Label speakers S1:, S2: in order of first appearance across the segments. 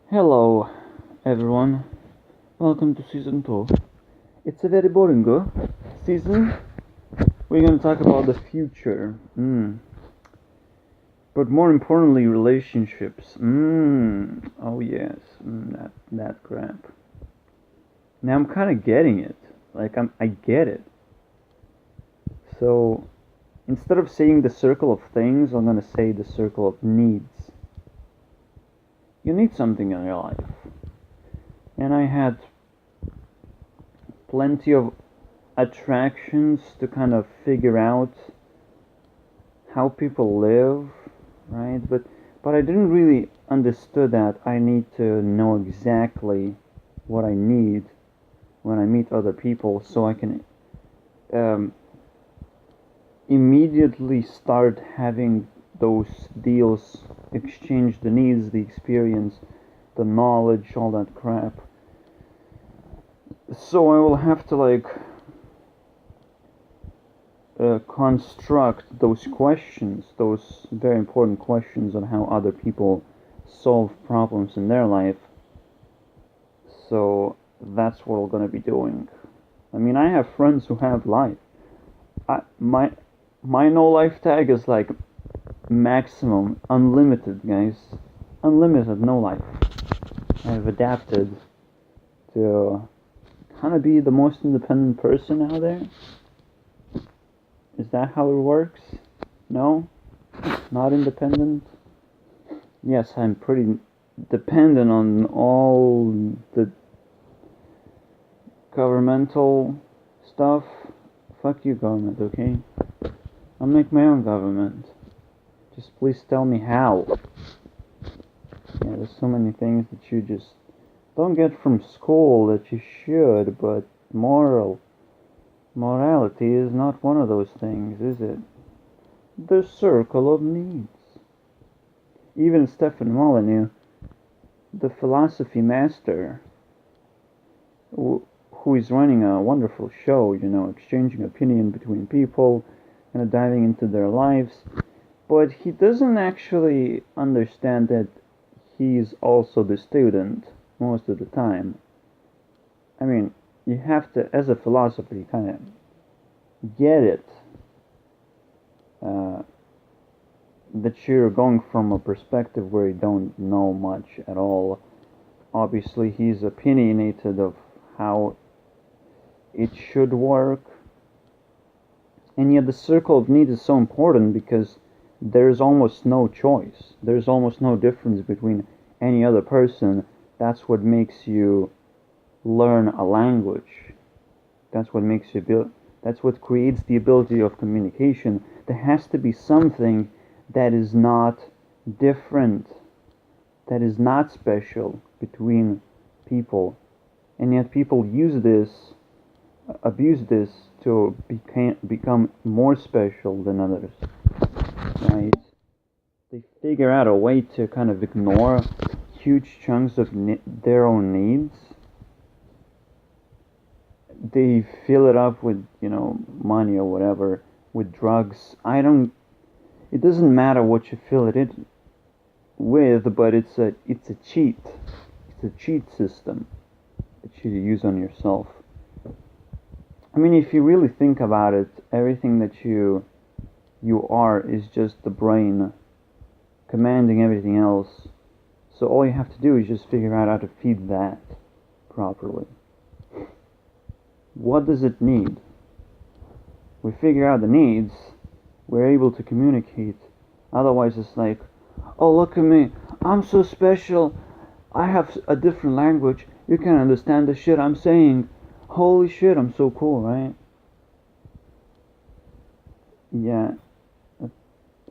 S1: Hello, everyone. Welcome to season 2. It's a very boring season. We're gonna talk about the future. But more importantly, relationships. Oh yes. That crap. Now I'm kind of getting it. I get it. So instead of saying the circle of things, I'm gonna say the circle of needs. You need something in your life, and I had plenty of attractions to kind of figure out how people live, right? But I didn't really understood that I need to know exactly what I need when I meet other people, so I can um, immediately start having those deals, exchange the needs, the experience, the knowledge, all that crap. So I will have to construct those questions, those very important questions on how other people solve problems in their life. So that's what we're gonna be doing. I mean, I have friends who have life. My no life tag is like maximum, unlimited, guys. Unlimited no life. I've adapted to kind of be the most independent person out there. Is that how it works? No? Not independent? Yes, I'm pretty dependent on all the governmental stuff. Fuck you, government, okay? I'll make my own government. Just please tell me how. Yeah, there's so many things that you just don't get from school that you should, but morality is not one of those things, is it? The circle of needs. Even Stefan Molyneux, the philosophy master, who is running a wonderful show, exchanging opinion between people, diving into their lives, but he doesn't actually understand that he's also the student most of the time. I mean, you have to, as a philosopher, you kind of get it. That you're going from a perspective where you don't know much at all. Obviously, he's opinionated of how it should work. And yet the circle of need is so important because there's almost no choice. There's almost no difference between any other person. That's what makes you learn a language. That's what makes you build. That's what creates the ability of communication. There has to be something that is not different, that is not special between people. And yet people abuse this to become more special than others, right? They figure out a way to kind of ignore huge chunks of their own needs. They fill it up with, money or whatever, with drugs. It doesn't matter what you fill it in with, but it's a cheat. It's a cheat system that you use on yourself. I mean, if you really think about it, everything that you are is just the brain commanding everything else. So all you have to do is just figure out how to feed that properly. What does it need? We figure out the needs, we're able to communicate. Otherwise, it's like, oh, look at me, I'm so special, I have a different language, you can't understand the shit I'm saying. Holy shit, I'm so cool, right? Yeah,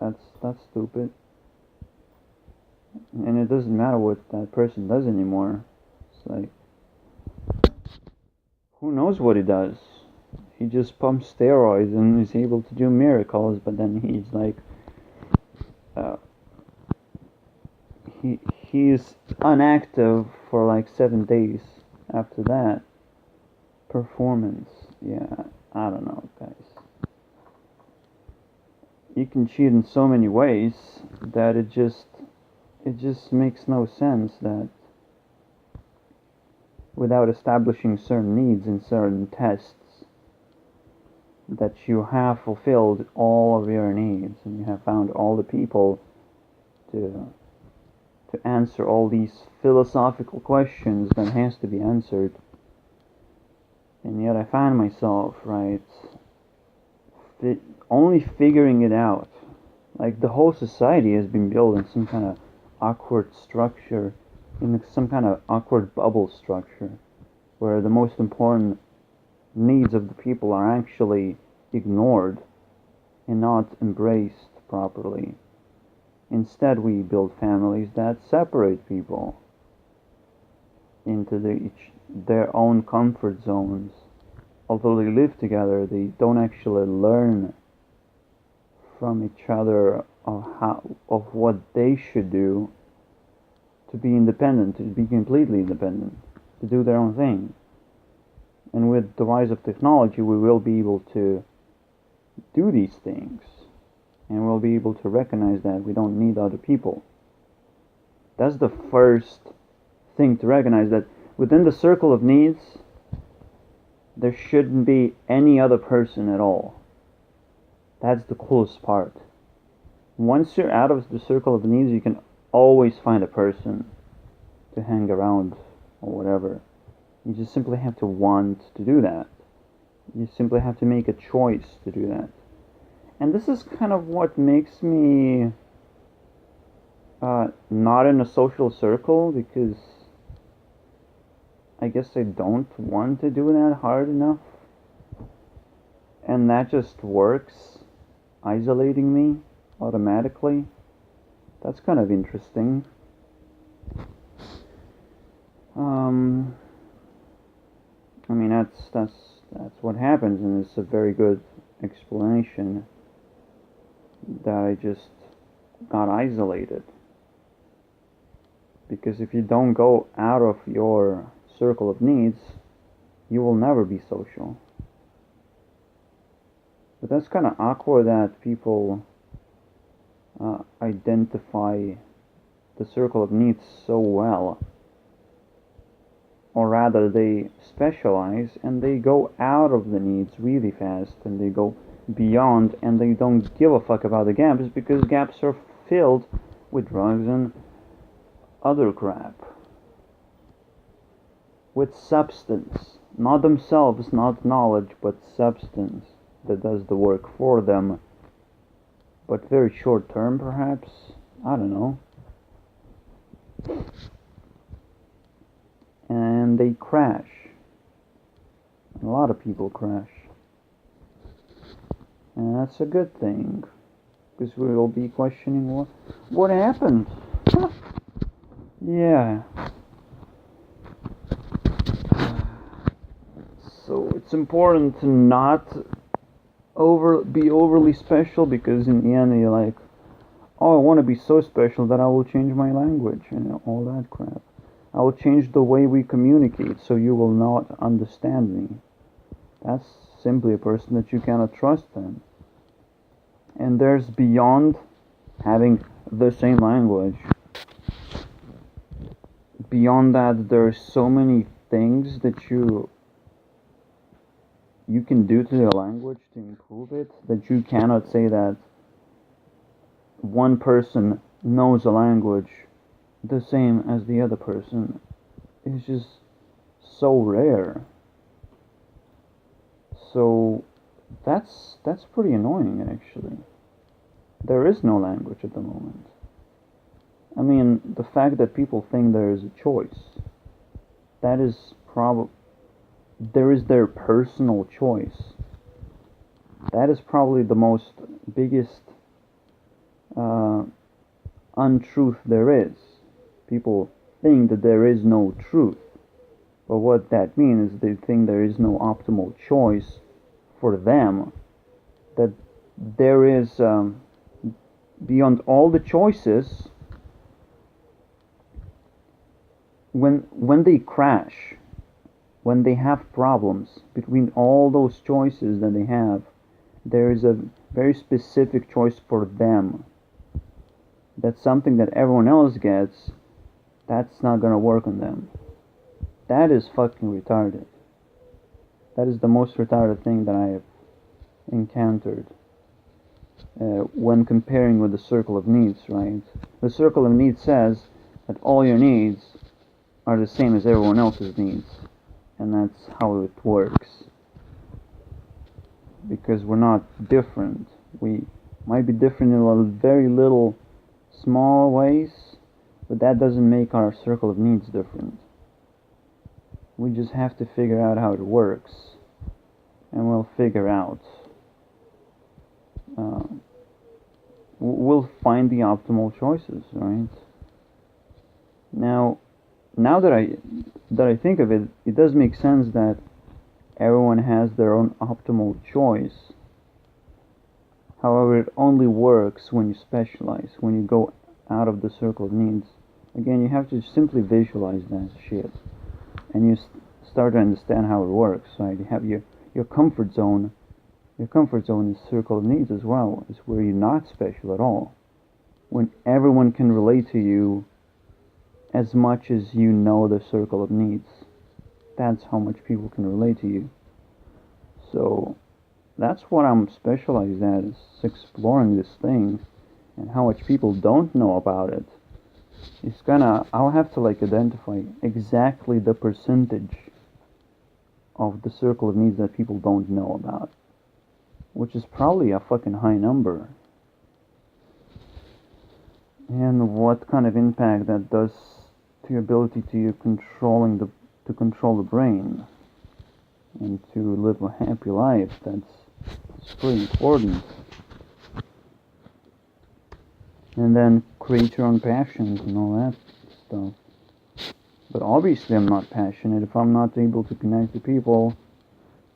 S1: that's stupid. And it doesn't matter what that person does anymore. It's like, who knows what he does? He just pumps steroids and is able to do miracles, but then he's like, uh, he's inactive for like 7 days after that. Performance, yeah, I don't know, guys. You can cheat in so many ways that it just makes no sense that without establishing certain needs and certain tests, that you have fulfilled all of your needs and you have found all the people to answer all these philosophical questions that has to be answered. And yet I find myself, right, only figuring it out. Like the whole society has been built in some kind of awkward structure, in some kind of awkward bubble structure, where the most important needs of the people are actually ignored and not embraced properly. Instead, we build families that separate people into their own comfort zones. Although they live together, they don't actually learn from each other of what they should do to be independent, to be completely independent, to do their own thing. And with the rise of technology, we will be able to do these things, and we'll be able to recognize that we don't need other people. That's the first thing to recognize, that within the circle of needs, there shouldn't be any other person at all. That's the coolest part. Once you're out of the circle of needs, you can always find a person to hang around or whatever. You just simply have to want to do that. You simply have to make a choice to do that. And this is kind of what makes me not in a social circle, because I guess I don't want to do that hard enough. And that just works, isolating me automatically. That's kind of interesting. I mean, that's what happens, and it's a very good explanation that I just got isolated. Because if you don't go out of your circle of needs, you will never be social. But that's kind of awkward that people identify the circle of needs so well. Or rather, they specialize and they go out of the needs really fast, and they go beyond, and they don't give a fuck about the gaps, because gaps are filled with drugs and other crap. With substance. Not themselves, not knowledge, but substance that does the work for them. But very short term, perhaps. I don't know. And they crash. A lot of people crash. And that's a good thing, because we will be questioning what happened. Yeah. So it's important to not be overly special, because in the end you're like, oh, I want to be so special that I will change my language and all that crap. I will change the way we communicate so you will not understand me. That's simply a person that you cannot trust then. And there's beyond having the same language. Beyond that, there's so many things that you can do to the language to improve it, that you cannot say that one person knows a language the same as the other person. It's just so rare. So that's pretty annoying, actually. There is no language at the moment. I mean, the fact that people think there is a choice, that is there is their personal choice. That is probably the most biggest untruth there is. People think that there is no truth, but what that means is they think there is no optimal choice for them, that there is beyond all the choices. When they crash, when they have problems, between all those choices that they have, there is a very specific choice for them. That's something that everyone else gets. That's not gonna work on them. That is fucking retarded. That is the most retarded thing that I have encountered when comparing with the circle of needs, right? The circle of needs says that all your needs are the same as everyone else's needs, and that's how it works. Because we're not different. We might be different in a very little small ways, but that doesn't make our circle of needs different. We just have to figure out how it works, and we'll figure out. We'll find the optimal choices, right? Now that I think of it, it does make sense that everyone has their own optimal choice. However, it only works when you specialize, when you go out of the circle of needs. Again, you have to simply visualize that shit, and you start to understand how it works, right? You have your comfort zone. Your comfort zone is circle of needs as well. It's where you're not special at all. When everyone can relate to you as much as you know the circle of needs. That's how much people can relate to you. So that's what I'm specialized at, is exploring this thing, and how much people don't know about it. I'll have to identify exactly the percentage of the circle of needs that people don't know about, which is probably a fucking high number. And what kind of impact that does to your ability to control the brain and to live a happy life. That's pretty important. And then create your own passions and all that stuff. But obviously I'm not passionate if I'm not able to connect to people.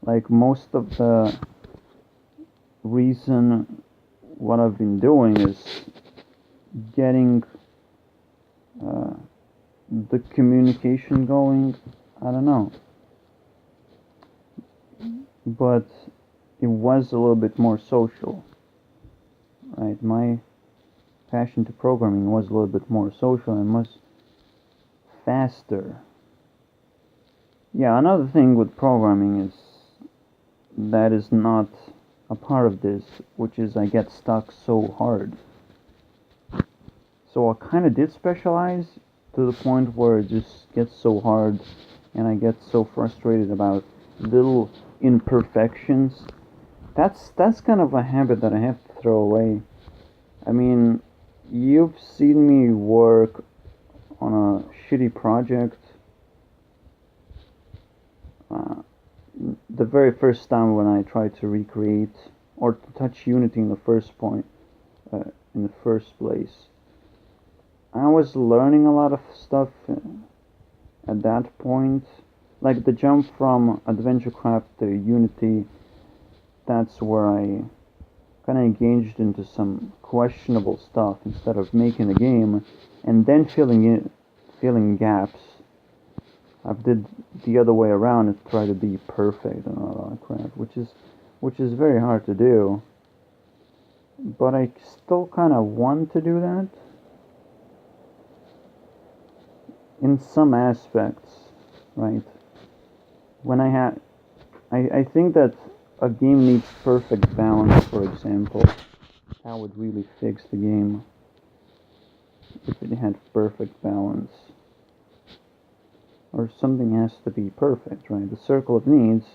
S1: Like, most of the reason what I've been doing is getting the communication going. I don't know. But it was a little bit more social. Right? My passion to programming was a little bit more social and much faster. Yeah, another thing with programming is that is not a part of this, which is I get stuck so hard. So I kind of did specialize to the point where it just gets so hard and I get so frustrated about little imperfections. That's kind of a habit that I have to throw away. I mean, you've seen me work on a shitty project. The very first time when I tried to recreate or to touch Unity in the first place, I was learning a lot of stuff at that point. Like the jump from AdventureCraft to Unity, that's where I kind of engaged into some questionable stuff instead of making a game and then filling gaps. I did the other way around and try to be perfect and all that crap, which is very hard to do. But I still kind of want to do that in some aspects, right? When I think that a game needs perfect balance. For example, how would really fix the game if it had perfect balance? Or something has to be perfect, right? The circle of needs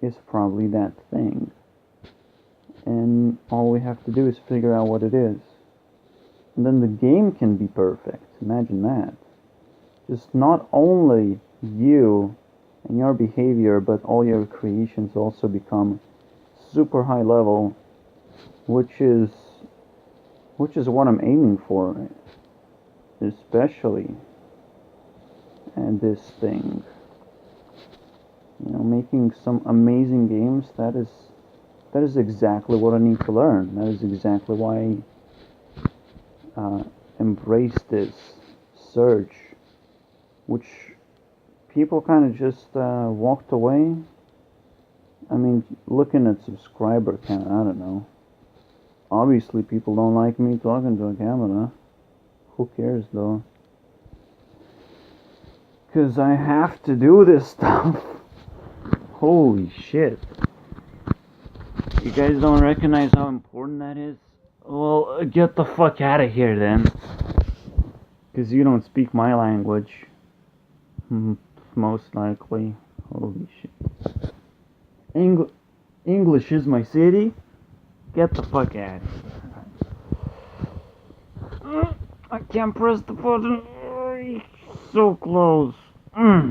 S1: is probably that thing. And all we have to do is figure out what it is. And then the game can be perfect. Imagine that. Just not only you and your behavior, but all your creations also become super high level, which is what I'm aiming for, especially. And this thing, making some amazing games, that is exactly what I need to learn. That is exactly why I embrace this search, which people kind of just walked away. I mean, looking at subscriber count, I don't know. Obviously people don't like me talking to a camera. Who cares though? 'Cause I have to do this stuff. Holy shit. You guys don't recognize how important that is? Well, get the fuck out of here then. 'Cause you don't speak my language. Most likely. Holy shit. English is my city? Get the fuck out of here. I can't press the button. So close.